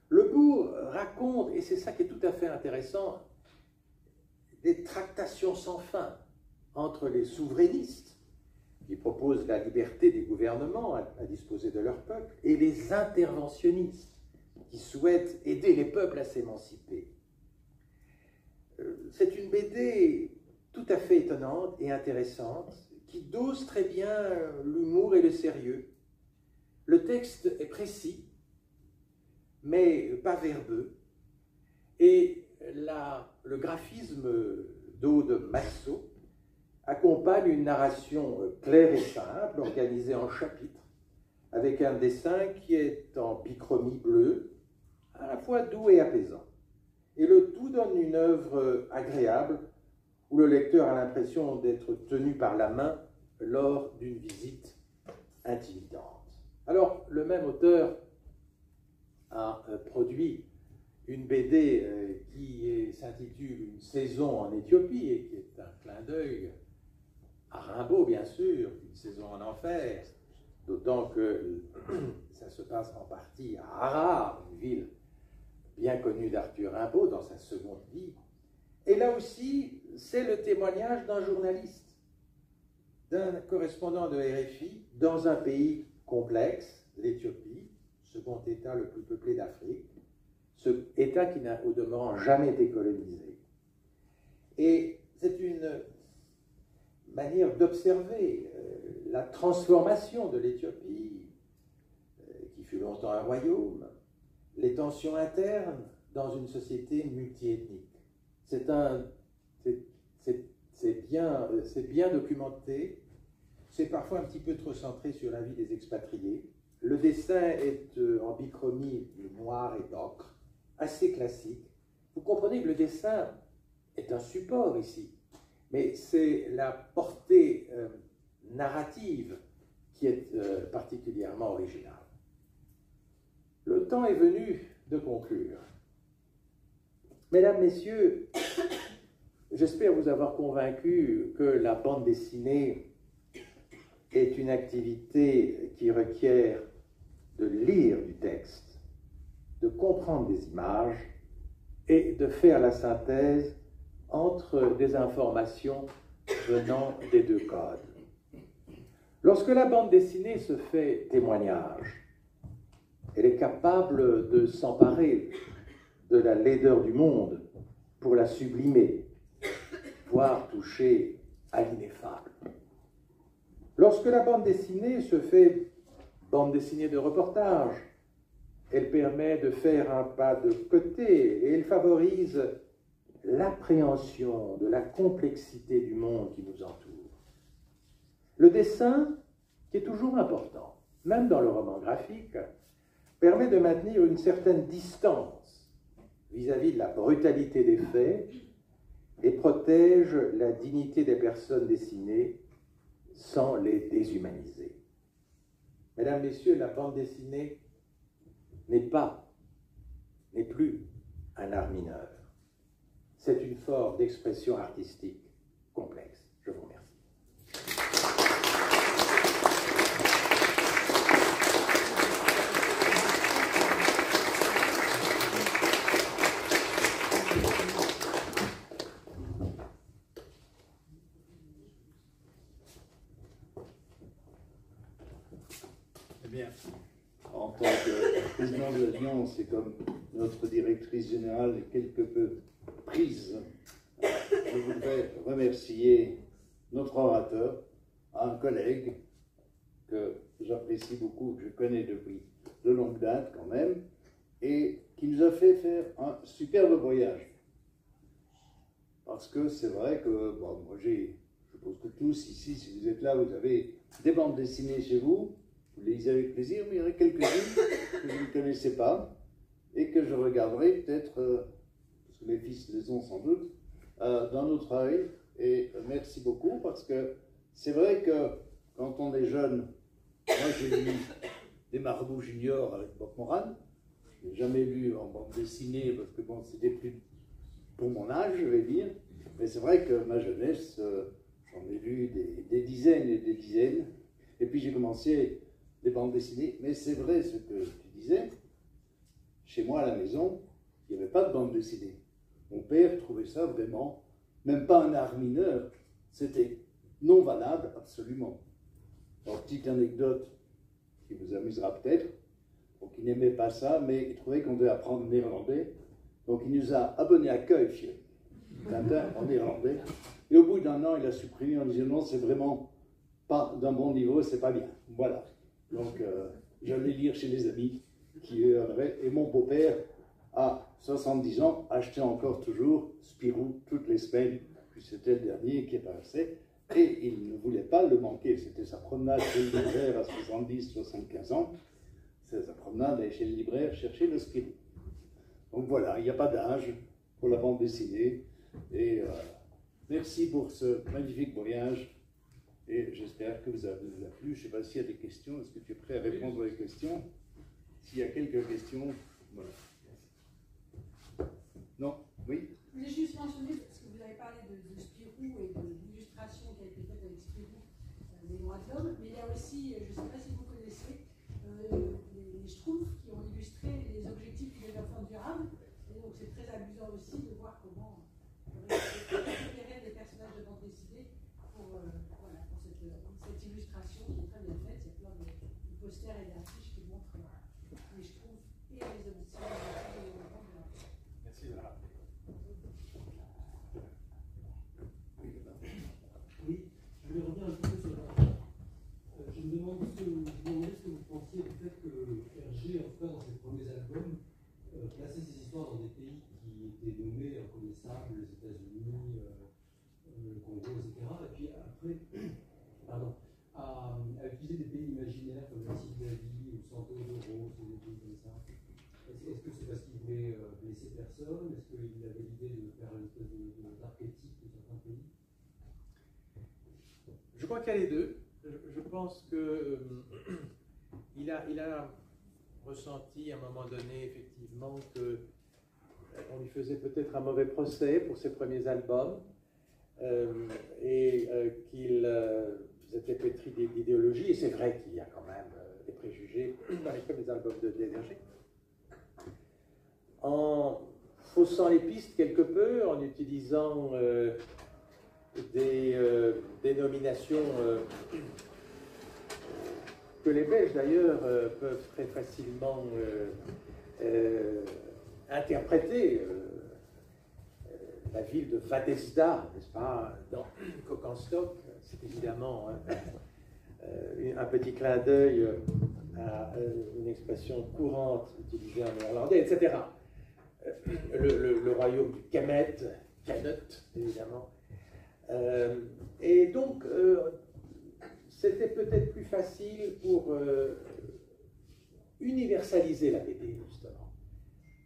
Lebourg Delcourt raconte, et c'est ça qui est tout à fait intéressant, des tractations sans fin entre les souverainistes, qui proposent la liberté des gouvernements à disposer de leur peuple, et les interventionnistes, qui souhaitent aider les peuples à s'émanciper. C'est une BD tout à fait étonnante et intéressante, qui dose très bien l'humour et le sérieux. Le texte est précis, mais pas verbeux, et le graphisme d'Aude Massot accompagne une narration claire et simple, organisée en chapitres, avec un dessin qui est en bichromie bleue, à la fois doux et apaisant. Et le tout donne une œuvre agréable, où le lecteur a l'impression d'être tenu par la main lors d'une visite intimidante. Alors, le même auteur a produit une BD qui s'intitule « Une saison en Éthiopie » et qui est un clin d'œil à Rimbaud, bien sûr, Une saison en enfer, d'autant que ça se passe en partie à Harare, une ville bien connue d'Arthur Rimbaud dans sa seconde vie. Et là aussi, c'est le témoignage d'un journaliste, d'un correspondant de RFI dans un pays complexe, l'Éthiopie, second État le plus peuplé d'Afrique, ce État qui n'a au demeurant jamais été colonisé. Et c'est une manière d'observer la transformation de l'Éthiopie, qui fut longtemps un royaume, les tensions internes dans une société multiethnique. C'est bien documenté, c'est parfois un petit peu trop centré sur la vie des expatriés. Le dessin est en bichromie noir et d'ocre, assez classique. Vous comprenez que le dessin est un support ici, mais c'est la portée narrative qui est particulièrement originale. Le temps est venu de conclure. Mesdames, Messieurs, j'espère vous avoir convaincu que la bande dessinée est une activité qui requiert de lire du texte, de comprendre des images et de faire la synthèse entre des informations venant des deux codes. Lorsque la bande dessinée se fait témoignage, elle est capable de s'emparer de la laideur du monde pour la sublimer, voire toucher à l'ineffable. Lorsque la bande dessinée se fait bande dessinée de reportage, elle permet de faire un pas de côté et elle favorise l'appréhension de la complexité du monde qui nous entoure. Le dessin, qui est toujours important, même dans le roman graphique, permet de maintenir une certaine distance vis-à-vis de la brutalité des faits et protège la dignité des personnes dessinées sans les déshumaniser. Mesdames, Messieurs, la bande dessinée n'est plus un art mineur. C'est une forme d'expression artistique complexe. Je vous remercie. Bien. En tant que président de l'Alliance et comme notre directrice générale est quelque peu prise, je voudrais remercier notre orateur, un collègue que j'apprécie beaucoup, que je connais depuis de longue date quand même, et qui nous a fait faire un superbe voyage. Parce que c'est vrai que, bon, moi je pense que tous ici, si vous êtes là, vous avez des bandes dessinées chez vous, vous les lisez avec plaisir, mais il y en a quelques-unes que je ne connaissais pas et que je regarderai peut-être, parce que mes fils les ont sans doute, d'un autre œil. Et merci beaucoup parce que c'est vrai que quand on est jeune, moi j'ai lu des Marabout Junior avec Bob Moran, je n'ai jamais lu en bande dessinée parce que bon, c'était plus pour mon âge, je vais dire, mais c'est vrai que ma jeunesse, j'en ai lu des dizaines et des dizaines, et puis j'ai commencé des bandes dessinées, mais c'est vrai ce que tu disais, chez moi à la maison, il n'y avait pas de bande dessinée. Mon père trouvait ça vraiment, même pas un art mineur, c'était non valable absolument. Alors, petite anecdote qui vous amusera peut-être. Donc, il n'aimait pas ça, mais il trouvait qu'on devait apprendre le néerlandais. Donc, il nous a abonnés à Kuifje, Tintin en néerlandais. Et au bout d'un an, il a supprimé en disant non, c'est vraiment pas d'un bon niveau, c'est pas bien. Voilà. Donc, j'allais lire chez les amis qui avaient. Et mon beau-père, à 70 ans, achetait encore toujours Spirou toutes les semaines. Puis c'était le dernier qui passait. Et il ne voulait pas le manquer. C'était sa promenade chez le libraire à 70, 75 ans. C'est sa promenade chez le libraire chercher le Spirou. Donc voilà, il n'y a pas d'âge pour la bande dessinée. Et merci pour ce magnifique voyage. Et j'espère que vous avez plu. Je ne sais pas s'il y a des questions. Est-ce que tu es prêt à répondre aux questions? S'il y a quelques questions, voilà. Non? Oui? Je voulais juste mentionner, parce que vous avez parlé de Spirou et de l'illustration qui a été faite avec Spirou des droits de l'homme, mais il y a aussi, je ne sais pas si vous connaissez, les Schtroumpfs qui ont illustré les objectifs du développement durable. Et donc c'est très amusant aussi de voir comment récupérer des personnages de bande dessinée pour, voilà, pour cette illustration qui est très bien faite. Il y a plein de posters et d'affiches qui montrent les Schtroumpfs et les objectifs du développement durable. Merci de la rappeler. Oui, je voulais revenir un petit peu sur la. Je me demandais ce que vous pensiez du fait que Hergé, en tout cas dans ses premiers albums, plaçait ses histoires dans des pays qui étaient nommés inconnaissables, les États-Unis, le Congo, etc. Et puis après, pardon, à utiliser des pays imaginaires comme la Sylvie ou Santo Doros, des pays comme ça. Est-ce que c'est parce qu'il voulait blesser personne? Est-ce qu'il avait l'idée de faire une espèce d'archétype de certains pays? Je crois qu'il y a les deux. Je pense que il a ressenti à un moment donné effectivement que on lui faisait peut-être un mauvais procès pour ses premiers albums et qu'il était pétri d'idéologie. Et c'est vrai qu'il y a quand même des préjugés dans les premiers albums de Hergé. En faussant les pistes quelque peu, en utilisant des dénominations que les Belges d'ailleurs peuvent très facilement interpréter. La ville de Vadesda, n'est-ce pas, dans Kokenstock, c'est évidemment un petit clin d'œil à une expression courante utilisée en néerlandais, etc. Le royaume du Kemet, Canut, évidemment. Et donc, c'était peut-être plus facile pour universaliser la BD, justement.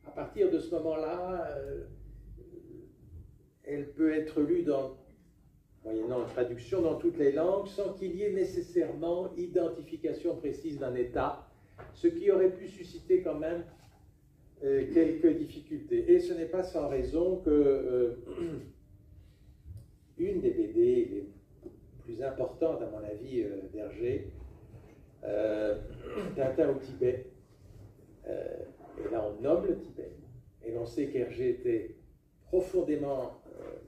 À partir de ce moment-là, elle peut être lue moyennant une traduction dans toutes les langues, sans qu'il y ait nécessairement identification précise d'un État, ce qui aurait pu susciter quand même quelques difficultés. Et ce n'est pas sans raison que une des BD les plus importantes, à mon avis, d'Hergé, Tintin au Tibet, et là on nomme le Tibet, et l'on sait qu'Hergé était profondément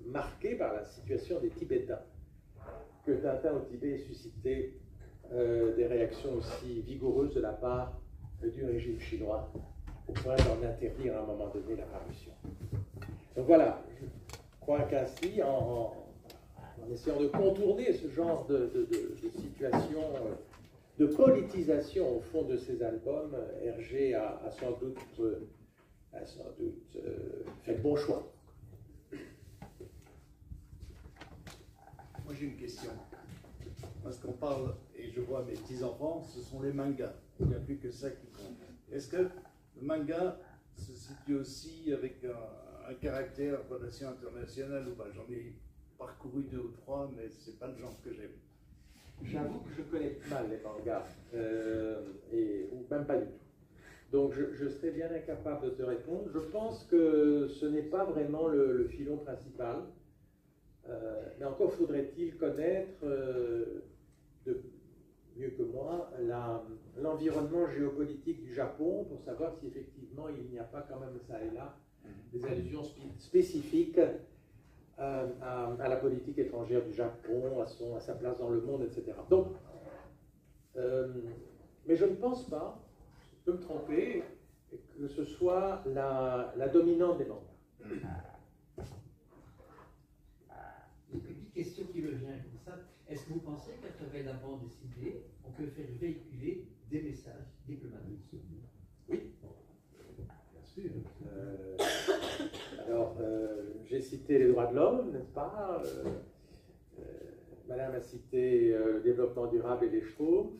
marqué par la situation des Tibétains, que Tintin au Tibet suscitait des réactions aussi vigoureuses de la part du régime chinois, au point d'en interdire à un moment donné la parution. Donc voilà, je crois qu'ainsi, en essayant de contourner ce genre de situation, de politisation au fond de ses albums, Hergé a sans doute fait le bon choix. Moi j'ai une question. Parce qu'on parle, et je vois mes petits-enfants, ce sont les mangas. Il n'y a plus que ça qui compte. Est-ce que le manga se situe aussi avec un caractère relation internationale ou pas? J'en ai parcouru 2 ou 3, mais ce n'est pas le genre que j'aime. J'avoue que je connais mal les mangas, ou même pas du tout. Donc je serais bien incapable de te répondre. Je pense que ce n'est pas vraiment le filon principal. Mais encore faudrait-il connaître mieux que moi l'environnement géopolitique du Japon pour savoir si effectivement il n'y a pas quand même ça et là des allusions spécifiques à la politique étrangère du Japon, à sa place dans le monde, etc. Donc, mais je ne pense pas, je peux me tromper, que ce soit la dominante des mangas. Une petite question qui me vient comme ça. Est-ce que vous pensez qu'à travers la bande dessinée, on peut faire véhiculer des messages diplomatiques? Oui, bien sûr. Alors, j'ai cité les droits de l'homme, n'est-ce pas? Madame a cité le développement durable et les Schtroumpfs.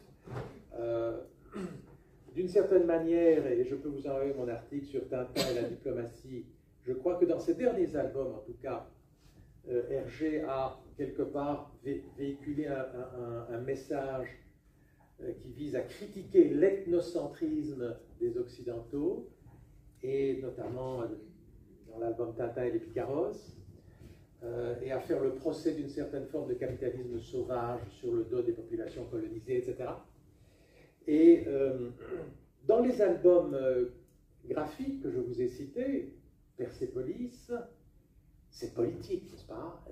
D'une certaine manière, et je peux vous envoyer mon article sur Tintin et la diplomatie, je crois que dans ces derniers albums, en tout cas, Hergé a quelque part véhiculé un message qui vise à critiquer l'ethnocentrisme des Occidentaux, et notamment dans l'album Tintin et les Picaros, et à faire le procès d'une certaine forme de capitalisme sauvage sur le dos des populations colonisées, etc. Et dans les albums graphiques que je vous ai cités, Persépolis, c'est politique, n'est-ce pas?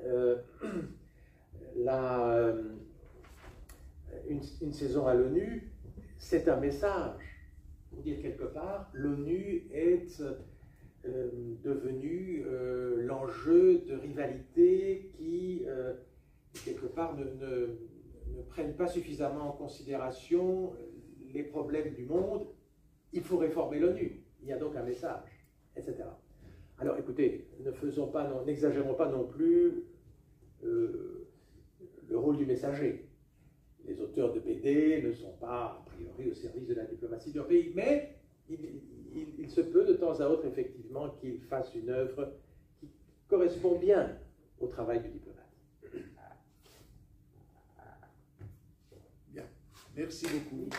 Une saison à l'ONU, c'est un message. Pour dire quelque part, l'ONU est devenue l'enjeu de rivalité qui, quelque part, ne prennent pas suffisamment en considération les problèmes du monde. Il faut réformer l'ONU. Il y a donc un message, etc. Alors écoutez, n'exagérons pas non plus le rôle du messager. Les auteurs de BD ne sont pas, a priori, au service de la diplomatie d'un pays, mais il se peut de temps à autre, effectivement, qu'ils fassent une œuvre qui correspond bien au travail du diplomate. Bien, merci beaucoup.